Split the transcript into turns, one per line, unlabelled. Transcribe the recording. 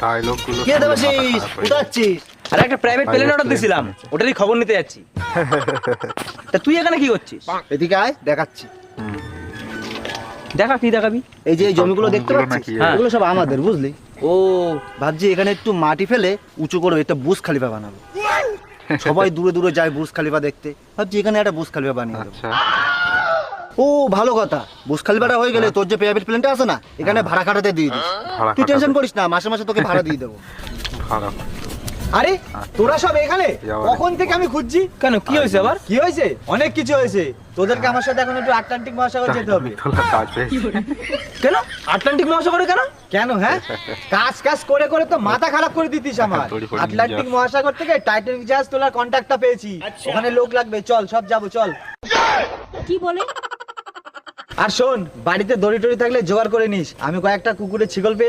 ডায়লগগুলো
কে দেবাশিস উঠাচ্ছিস?
আরে একটা private plane order দিছিলাম, ওটারই খবর নিতে যাচ্ছি। তা তুই এখানে কি করছিস?
এদিকে আয়, দেখাচ্ছি।
দেখা, কি দেখাবি?
এই যে এই জমিগুলো দেখতে
জমিগুলো
পাচ্ছিস,
নাকি?
হ্যাঁ।
এগুলো সব আমাদের, বুঝলি? ও ভাবছি এখানে একটু মাটি ফেলে উঁচু করে একটা বুর্জ খলিফা বানাবো। সবাই দূরে দূরে যায় বুর্জ খলিফা দেখতে, ভাবছি এখানে একটা বুর্জ খলিফা বানিয়ে দেবো।
আচ্ছা
ও ভালো কথা, বুর্জ খলিফাটা হয়ে গেলে তোর যে প্রাইভেট প্লেনটা আছে না, এখানে ভাড়া খাটাতে দিয়ে দিস।
ভাড়া
তুই টেনশন
খাটাতে।
করিস না, মাসে মাসে তোকে ভাড়া দিয়ে দেবো।
খারাপ
আরে তোরা সব এখানে?
যাওয়া
কখন থেকে আমি খুঁজছি।
কেন, কি হয়েছে আবার?
কি হয়েছে? অনেক কিছু হয়েছে। তোদেরকে আমার সাথে এখন একটু আটলান্টিক মহাসাগর যেতে হবে।
তোলা কাজ পেয়েছি।
কেন আটলান্টিক মহাসাগরে কেন?
কেন? হ্যাঁ, কাজ কাজ করে করে তো মাথা খারাপ করে দিতিস আমার।
তৈরি করে নিয়ে
আটলান্টিক
যাস।
মহাসাগর থেকে টাইটানিক জাহাজ তোলার কন্ট্রাক্টটা পেয়েছি। ওখানে লোক লাগবে, চল সব যাবো, চল।
কি বলে?
আর শোন, বাড়িতে দড়ি টড়ি থাকলে জোগাড় করে নিস। আমি কয়েকটা কুকুরের ছিগল পেয়ে